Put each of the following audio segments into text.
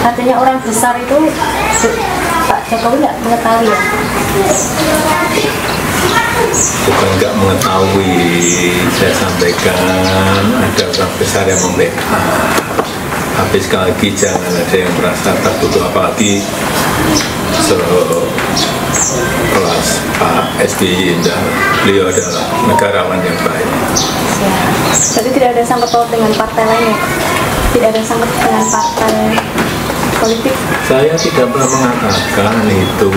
Artinya orang besar itu Pak Jokowi nggak mengetahui ya? Bukan nggak mengetahui, saya sampaikan ada orang besar yang membackup. Tapi sekali lagi jangan ada yang merasa tertutup, apalagi sekelas Pak SBY. Beliau adalah negarawan yang baik. Tapi tidak ada sangkut paut dengan partai lain ya? Tidak ada sangkut dengan partai politik? Saya tidak pernah mengatakan itu.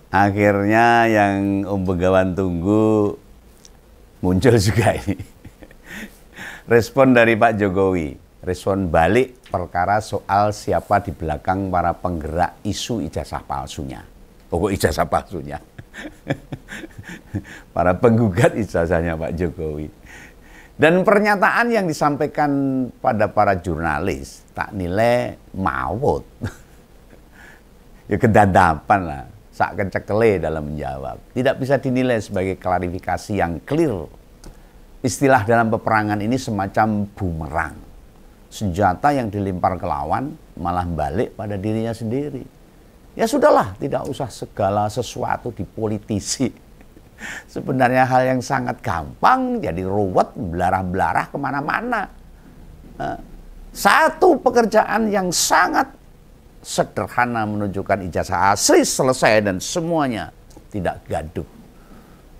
Akhirnya yang Om Begawan tunggu muncul juga ini. Respon dari Pak Jokowi, respon balik perkara soal siapa di belakang para penggerak isu ijazah palsunya. Pokok ijazah palsunya. Para penggugat ijazahnya Pak Jokowi. Dan pernyataan yang disampaikan pada para jurnalis tak nilai maut. Ya kedadapan lah. Sak kencekele dalam menjawab. Tidak bisa dinilai sebagai klarifikasi yang clear. Istilah dalam peperangan ini semacam bumerang. Senjata yang dilempar ke lawan malah balik pada dirinya sendiri. Ya sudahlah, tidak usah segala sesuatu dipolitisi. Sebenarnya hal yang sangat gampang, jadi ruwet, belarah-belarah kemana-mana. Satu pekerjaan yang sangat sederhana menunjukkan ijazah asli selesai dan semuanya tidak gaduh.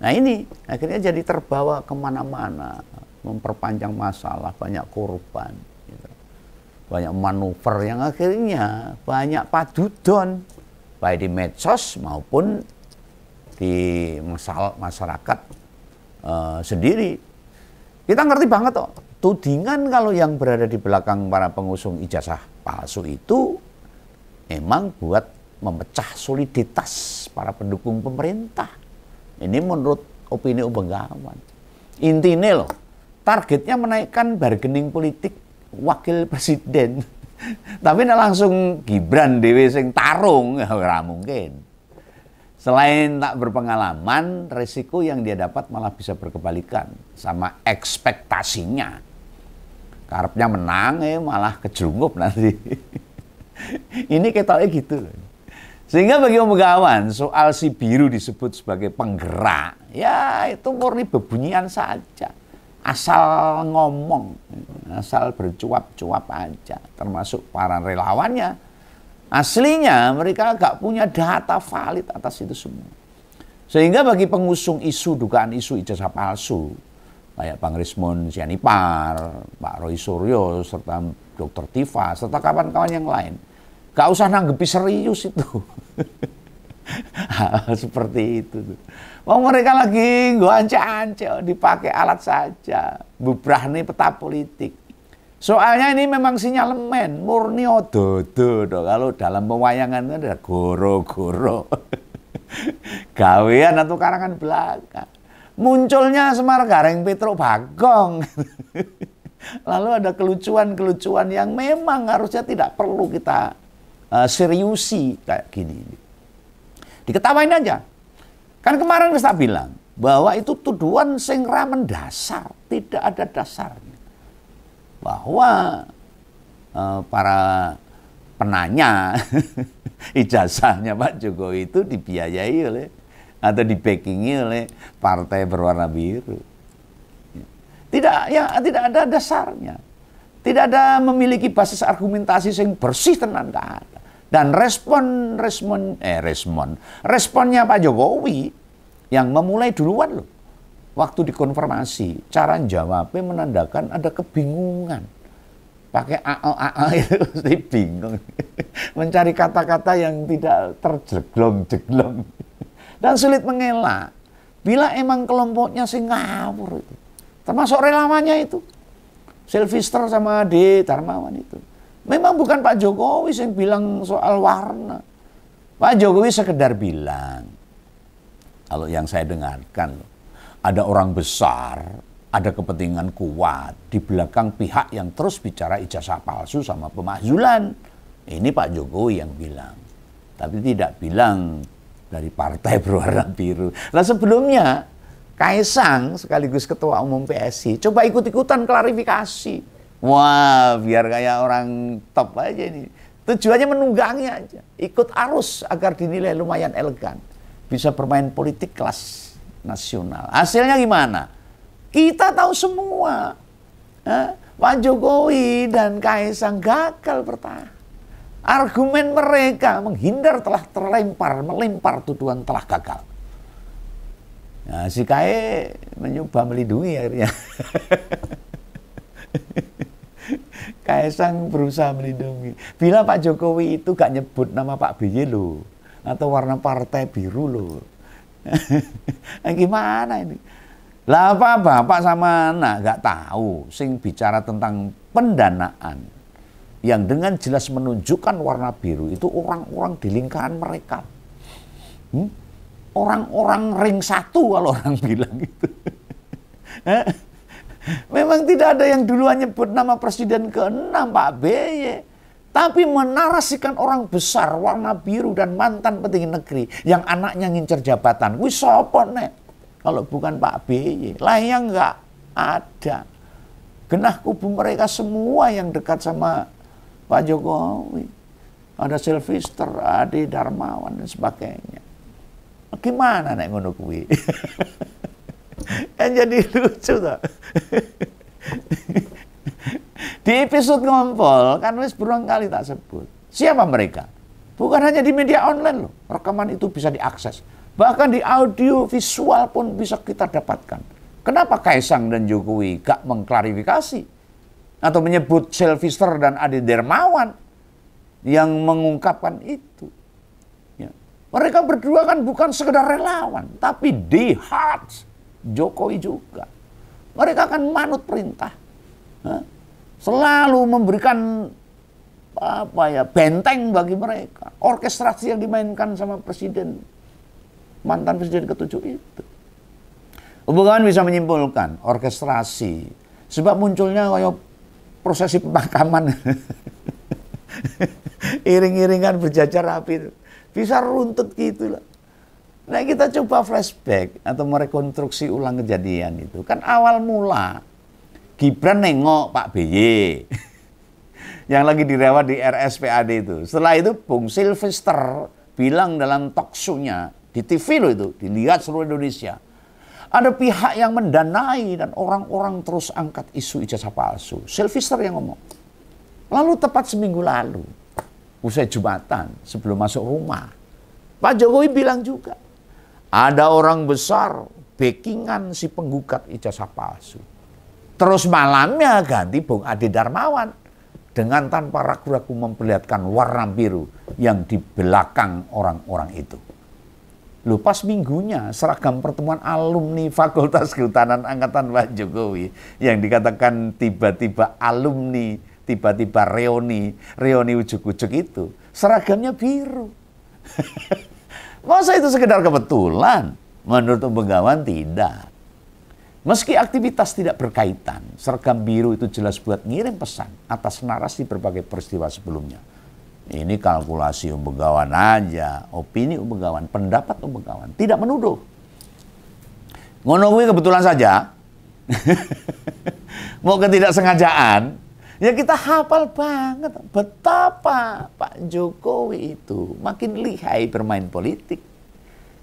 Nah ini akhirnya jadi terbawa kemana-mana, memperpanjang masalah, banyak korban, gitu. Banyak manuver yang akhirnya banyak padudon, baik di medsos maupun di masyarakat sendiri. Kita ngerti banget kok, tudingan kalau yang berada di belakang para pengusung ijazah palsu itu memang buat memecah soliditas para pendukung pemerintah. Ini menurut opini Om Begawan. Intinya loh, targetnya menaikkan bargaining politik wakil presiden. Tapi langsung Gibran dewe sing tarung, ya ora mungkin. Selain tak berpengalaman, resiko yang dia dapat malah bisa berkebalikan sama ekspektasinya. Karepnya menang, malah kejrungup nanti. Ini ketoknya gitu loh. Sehingga bagi Om Begawan, soal si biru disebut sebagai penggerak, ya itu murni bebunyian saja. Asal ngomong, asal bercuap-cuap aja. Termasuk para relawannya. Aslinya mereka gak punya data valid atas itu semua. Sehingga bagi pengusung isu, dugaan isu ijazah palsu, kayak Bang Rismon Sianipar, Pak Roy Suryo, serta Dr. Tifa, serta kawan-kawan yang lain, gak usah nanggepi serius itu. Hal seperti itu. Wong mereka lagi ance-ance, dipakai alat saja, bubrahne peta politik. Soalnya ini memang sinyalemen, murni ododo. Kalau dalam pewayangan itu ada goro-goro. Gawean atau karangan belaka. Munculnya Semar Gareng Petro Bagong. Lalu ada kelucuan-kelucuan yang memang harusnya tidak perlu kita seriusi kayak gini. Diketawain aja. Kan kemarin kita bilang bahwa itu tuduhan sing ra mendasar, tidak ada dasarnya. Bahwa para penanya ijazahnya Pak Jokowi itu dibiayai oleh atau dibackingi oleh partai berwarna biru. Tidak ada dasarnya. Tidak ada memiliki basis argumentasi yang bersih tenan, nggak ada. Dan responnya Pak Jokowi yang memulai duluan loh. Waktu dikonfirmasi, cara jawabnya menandakan ada kebingungan. Pakai itu mesti bingung. Mencari kata-kata yang tidak terjeglong-jeglong. Dan sulit mengelak. Bila emang kelompoknya sing ngawur itu. Termasuk relawannya itu. Sylvester sama D. Darmawan itu. Memang bukan Pak Jokowi yang bilang soal warna. Pak Jokowi sekedar bilang. Kalau yang saya dengarkan, ada orang besar, ada kepentingan kuat di belakang pihak yang terus bicara ijazah palsu sama pemakzulan. Ini Pak Jokowi yang bilang. Tapi tidak bilang dari partai berwarna biru. Nah sebelumnya Kaisang sekaligus ketua umum PSI coba ikut-ikutan klarifikasi. Wah, biar kayak orang top aja ini. Tujuannya menunggangi aja, ikut arus agar dinilai lumayan elegan. Bisa bermain politik kelas nasional. Hasilnya gimana? Kita tahu semua. Pak Jokowi dan Kaisang gagal bertahan. Argumen mereka menghindar telah melempar tuduhan telah gagal. Nah, si Kae mencoba melindungi akhirnya. Kaisang berusaha melindungi. Bila Pak Jokowi itu gak nyebut nama Pak BY loh, atau warna partai biru loh. Nah, gimana ini? Lah apa bapak sama anak gak tahu sing bicara tentang pendanaan yang dengan jelas menunjukkan warna biru itu orang-orang di lingkaran mereka. Orang-orang ring satu kalau orang bilang gitu. Memang tidak ada yang duluan nyebut nama presiden ke-6 Pak BY. Tapi menarasikan orang besar warna biru dan mantan petinggi negeri yang anaknya ngincer jabatan. Wih sopo nek? Kalau bukan Pak BY. Lah yang nggak ada. Genah kubu mereka semua yang dekat sama Pak Jokowi. Ada Sylvester, Ade Darmawan dan sebagainya. Gimana nek ngono kuwi? Kan jadi lucu toh. Di episode Ngompol kan wis berulang kali tak sebut. Siapa mereka? Bukan hanya di media online loh. Rekaman itu bisa diakses. Bahkan di audio visual pun bisa kita dapatkan. Kenapa Kaisang dan Jokowi gak mengklarifikasi? Atau menyebut Sylvester dan Ade Darmawan yang mengungkapkan itu. Ya. Mereka berdua kan bukan sekedar relawan, tapi di heart Jokowi juga. Mereka akan manut perintah. Selalu memberikan benteng bagi mereka. Orkestrasi yang dimainkan sama presiden, mantan presiden ke-7 itu. Hubungan bisa menyimpulkan orkestrasi. Sebab munculnya kayak prosesi pemakaman. Iring-iringan berjajar rapi itu. Bisa runtut gitu lah. Nah kita coba flashback atau merekonstruksi ulang kejadian itu. Kan awal mula Gibran nengok Pak BY yang lagi dirawat di RSPAD itu. Setelah itu Bung Sylvester bilang dalam talk show-nya di TV loh itu, dilihat seluruh Indonesia. Ada pihak yang mendanai dan orang-orang terus angkat isu ijazah palsu. Sylvester yang ngomong. Lalu tepat seminggu lalu, usai Jumatan sebelum masuk rumah, Pak Jokowi bilang juga, ada orang besar backingan si penggugat ijazah palsu. Terus malamnya ganti Bung Ade Darmawan dengan tanpa ragu-ragu memperlihatkan warna biru yang di belakang orang-orang itu. Loh pas minggunya seragam pertemuan alumni Fakultas Kehutanan Angkatan Pak Jokowi yang dikatakan tiba-tiba alumni, tiba-tiba reuni ujuk-ujuk itu, seragamnya biru. Masa itu sekedar kebetulan? Menurut Begawan tidak. Meski aktivitas tidak berkaitan, seragam biru itu jelas buat ngirim pesan atas narasi berbagai peristiwa sebelumnya. Ini kalkulasi Begawan aja, opini Begawan, pendapat Begawan, tidak menuduh. Ngono kuwi kebetulan saja. Mau ketidaksengajaan, ya kita hafal banget betapa Pak Jokowi itu makin lihai bermain politik.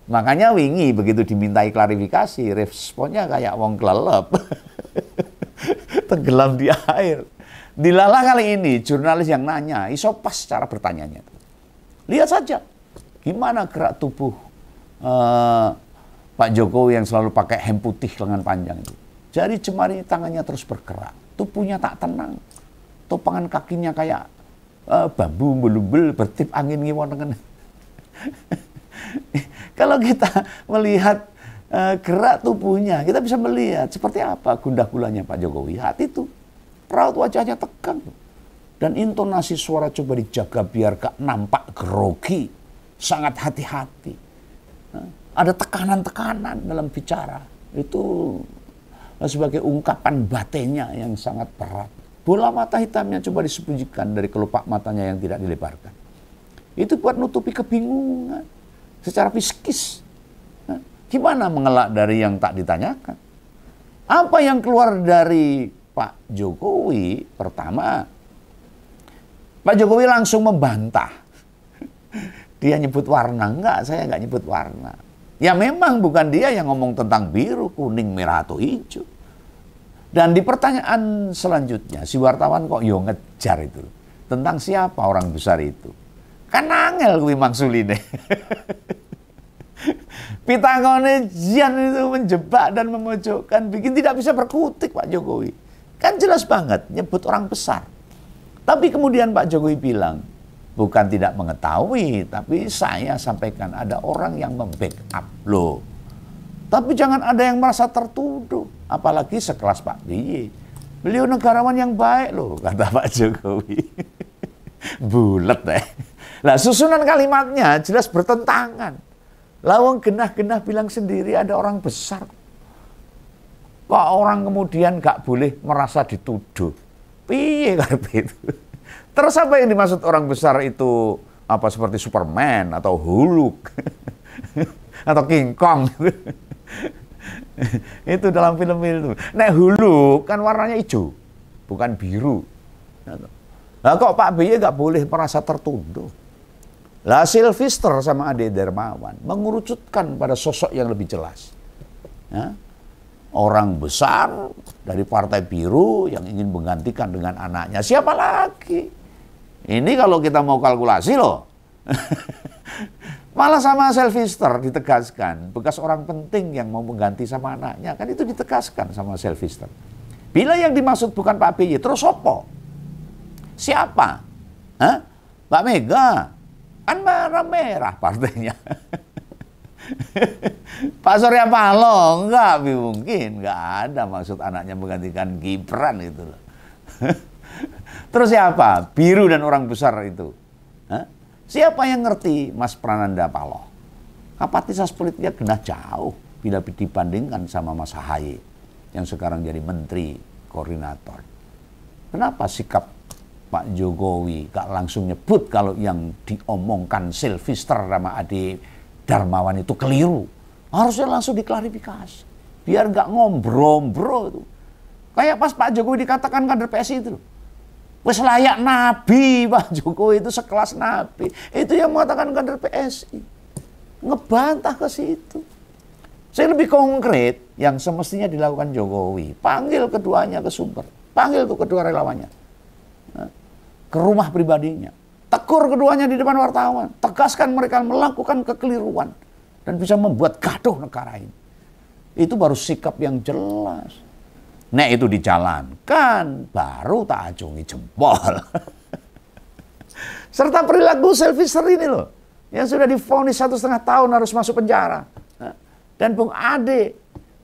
Makanya wingi begitu dimintai klarifikasi, responnya kayak wong kelelep. Tenggelam di air. Dilala kali ini jurnalis yang nanya, iso pas cara bertanyanya. Lihat saja gimana gerak tubuh Pak Jokowi yang selalu pakai hem putih lengan panjang itu. Jari jemari tangannya terus bergerak, tubuhnya tak tenang. Topangan kakinya kayak bambu belumbel bertip angin ngiwon dengan. Kalau kita melihat gerak tubuhnya, kita bisa melihat seperti apa gundah gulanya Pak Jokowi. Hati itu. Raut wajahnya tegang. Dan intonasi suara coba dijaga biar gak nampak grogi. Sangat hati-hati. Ada tekanan-tekanan dalam bicara. Itu sebagai ungkapan batinnya yang sangat berat. Bola mata hitamnya coba disembunyikan dari kelopak matanya yang tidak dilebarkan. Itu buat nutupi kebingungan. secara psikis. Gimana mengelak dari yang tak ditanyakan? Apa yang keluar dari Pak Jokowi? Pertama, Pak Jokowi langsung membantah. Dia nyebut warna. Enggak, saya enggak nyebut warna. Ya memang bukan dia yang ngomong tentang biru, kuning, merah, atau hijau. Dan di pertanyaan selanjutnya, si wartawan kok yo ngejar itu. Tentang siapa orang besar itu. Kan angel kuwi maksuline. Pitangone Jian itu menjebak dan memojokkan, bikin tidak bisa berkutik Pak Jokowi. Kan jelas banget nyebut orang besar. Tapi kemudian Pak Jokowi bilang, bukan tidak mengetahui, tapi saya sampaikan ada orang yang membackup loh. Tapi jangan ada yang merasa tertuduh, apalagi sekelas Pak BY. Beliau negarawan yang baik loh, kata Pak Jokowi. Bulet deh. Nah, susunan kalimatnya jelas bertentangan. Lawang genah-genah bilang sendiri ada orang besar. Kok orang kemudian gak boleh merasa dituduh? Piye karepe itu? Terus apa yang dimaksud orang besar itu? Apa seperti Superman atau Hulk atau King Kong? Itu dalam film itu. Nek Hulk kan warnanya hijau, bukan biru. Nah, kok Pak BY gak boleh merasa tertuduh? Lah Sylvester sama Ade Darmawan mengerucutkan pada sosok yang lebih jelas. Ya? Orang besar dari Partai Biru yang ingin menggantikan dengan anaknya. Siapa lagi? Ini kalau kita mau kalkulasi loh. Malah sama Sylvester ditegaskan. Bekas orang penting yang mau mengganti sama anaknya. Kan itu ditegaskan sama Sylvester. Bila yang dimaksud bukan Pak BY, terus apa? Siapa? Hah? Mbak Mega? Kan merah-merah partainya. Pak Surya Paloh, enggak mungkin. Enggak ada maksud anaknya menggantikan Gibran itu loh. Terus siapa? Biru dan orang besar itu. Hah? Siapa yang ngerti Mas Prananda Paloh? Kapasitas politiknya genah jauh bila dibandingkan sama Mas Ahaye yang sekarang jadi menteri koordinator. Kenapa sikap Pak Jokowi gak langsung nyebut kalau yang diomongkan Sylvester sama Ade Darmawan itu keliru? Harusnya langsung diklarifikasi. Biar gak ngombro-ngombro itu. Kayak pas Pak Jokowi dikatakan kader PSI itu. Wes layak nabi Pak Jokowi itu, sekelas nabi. Itu yang mengatakan kader PSI. Ngebantah ke situ. Saya lebih konkret yang semestinya dilakukan Jokowi. Panggil keduanya ke Sumber. Panggil tuh kedua relawannya. Ke rumah pribadinya. Tegur keduanya di depan wartawan. Tegaskan mereka melakukan kekeliruan. Dan bisa membuat gaduh negara ini. Itu baru sikap yang jelas. Nek itu dijalankan, baru tak acungi jempol. Serta perilaku Sylvester ini loh. Yang sudah divonis 1,5 tahun harus masuk penjara. Dan Bung Ade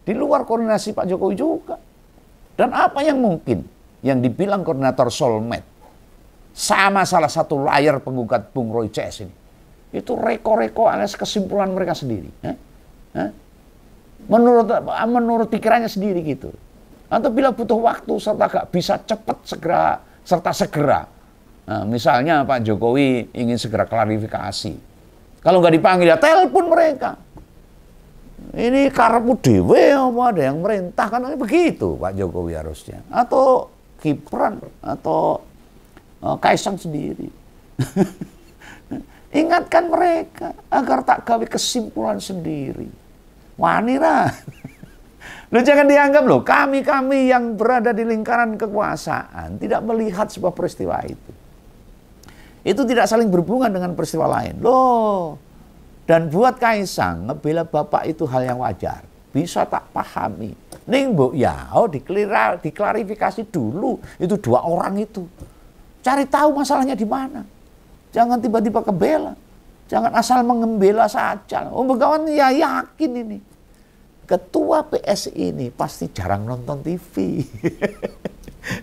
di luar koordinasi Pak Jokowi juga. Dan apa yang mungkin yang dibilang koordinator Solmed sama salah satu layar penggugat Bung Roy CS ini. Itu reko-reko alias kesimpulan mereka sendiri. Menurut pikirannya sendiri gitu. Atau bila butuh waktu serta gak bisa cepat segera. Nah, misalnya Pak Jokowi ingin segera klarifikasi. Kalau nggak dipanggil ya telepon mereka. Ini karepmu dewe apa ada yang merintah, kan begitu Pak Jokowi harusnya. Atau Gibran atau Kaisang sendiri. Ingatkan mereka agar tak gawe kesimpulan sendiri. Wanira. Lu jangan dianggap loh kami yang berada di lingkaran kekuasaan tidak melihat sebuah peristiwa itu. Itu tidak saling berhubungan dengan peristiwa lain. Loh. Dan buat Kaisang ngebela bapak itu hal yang wajar. Bisa tak pahami. Ning mbok ya diklarifikasi dulu itu dua orang itu. Cari tahu masalahnya di mana. Jangan tiba-tiba kebela. Jangan asal mengembela saja. Oh, Begawan ya yakin ini. Ketua PSI ini pasti jarang nonton TV.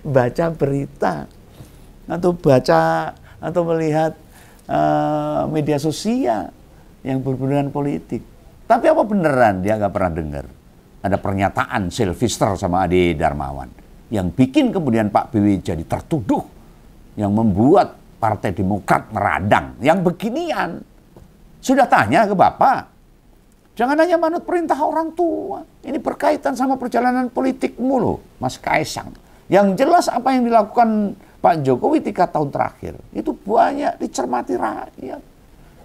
Baca berita. Atau melihat media sosial yang berhubungan politik. Tapi apa beneran dia nggak pernah dengar? Ada pernyataan Sylvester sama Ade Darmawan. Yang bikin kemudian Pak BY jadi tertuduh. Yang membuat Partai Demokrat meradang. Yang beginian. Sudah tanya ke Bapak. Jangan hanya manut perintah orang tua. Ini berkaitan sama perjalanan politikmu loh, Mas Kaisang. Yang jelas apa yang dilakukan Pak Jokowi 3 tahun terakhir, itu banyak dicermati rakyat.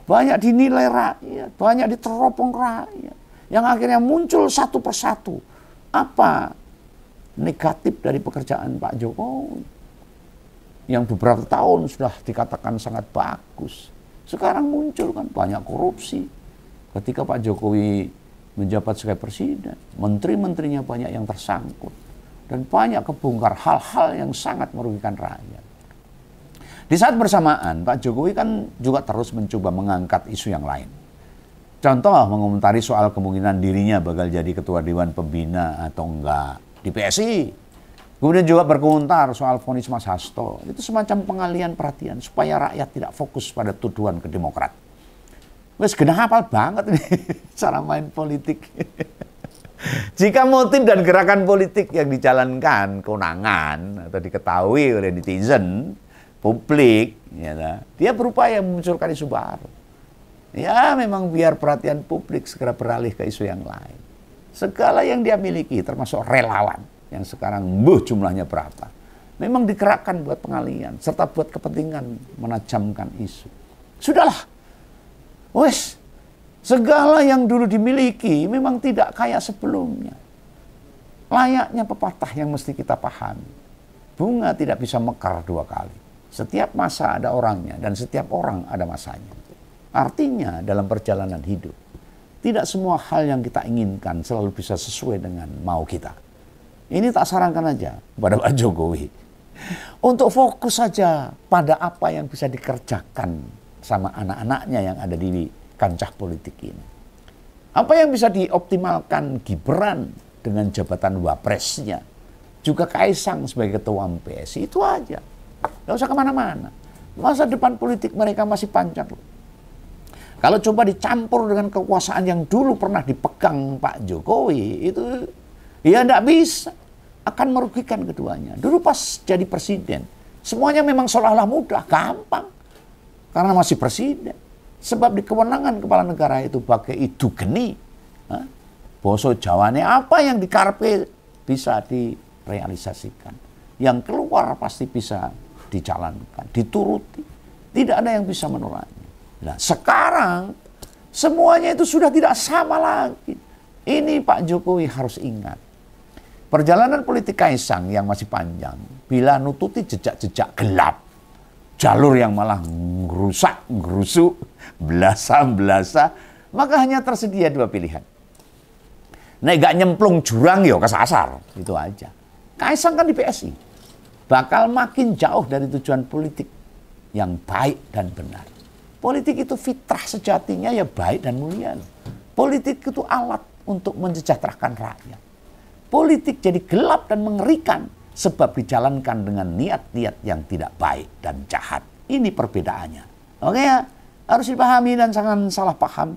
Banyak dinilai rakyat, banyak diteropong rakyat. Yang akhirnya muncul satu persatu. Apa negatif dari pekerjaan Pak Jokowi? Yang beberapa tahun sudah dikatakan sangat bagus. Sekarang muncul kan banyak korupsi. Ketika Pak Jokowi menjabat sebagai presiden, menteri-menterinya banyak yang tersangkut. Dan banyak kebongkar hal-hal yang sangat merugikan rakyat. Di saat bersamaan, Pak Jokowi kan juga terus mencoba mengangkat isu yang lain. Contoh, mengomentari soal kemungkinan dirinya bakal jadi ketua Dewan Pembina atau enggak di PSI. Kemudian juga berkomentar soal vonis Mas Hasto. Itu semacam pengalihan perhatian supaya rakyat tidak fokus pada tuduhan ke Demokrat. Wes genah hafal banget nih cara main politik. Jika motif dan gerakan politik yang dijalankan kewenangan atau diketahui oleh netizen, publik, ya, dia berupaya memunculkan isu baru. Ya memang biar perhatian publik segera beralih ke isu yang lain. Segala yang dia miliki termasuk relawan yang sekarang jumlahnya berapa, memang digerakkan buat pengalihan serta buat kepentingan menajamkan isu. Sudahlah, wes. Segala yang dulu dimiliki memang tidak kayak sebelumnya. Layaknya pepatah yang mesti kita pahami. Bunga tidak bisa mekar 2 kali. Setiap masa ada orangnya dan setiap orang ada masanya. Artinya dalam perjalanan hidup, tidak semua hal yang kita inginkan selalu bisa sesuai dengan mau kita. Ini tak sarankan aja kepada Pak Jokowi. Untuk fokus saja pada apa yang bisa dikerjakan sama anak-anaknya yang ada di kancah politik ini. Apa yang bisa dioptimalkan Gibran dengan jabatan wapresnya, juga Kaisang sebagai ketua PSI, itu aja. Gak usah kemana-mana. Masa depan politik mereka masih panjang. Kalau coba dicampur dengan kekuasaan yang dulu pernah dipegang Pak Jokowi, itu ya tidak bisa. Akan merugikan keduanya. Dulu pas jadi presiden, semuanya memang seolah-olah mudah, gampang. Karena masih presiden. Sebab di kewenangan kepala negara itu pakai itu geni. Boso Jawane apa yang dikarepe bisa direalisasikan. Yang keluar pasti bisa dijalankan, dituruti. Tidak ada yang bisa menolaknya. Nah sekarang semuanya itu sudah tidak sama lagi. Ini Pak Jokowi harus ingat. Perjalanan politik Kaisang yang masih panjang, bila nututi jejak-jejak gelap, jalur yang malah ngerusak, ngerusuk, belasa, maka hanya tersedia 2 pilihan. Nek gak nyemplung jurang yo kesasar, itu aja. Kaisang kan di PSI, bakal makin jauh dari tujuan politik yang baik dan benar. Politik itu fitrah sejatinya ya baik dan mulia. Politik itu alat untuk mensejahterakan rakyat. Politik jadi gelap dan mengerikan sebab dijalankan dengan niat-niat yang tidak baik dan jahat. Ini perbedaannya. Oke ya, harus dipahami dan jangan salah paham.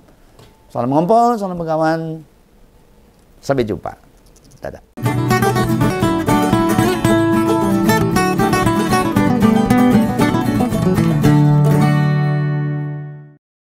Salam ngompol, salam berkawan. Sampai jumpa. Dadah.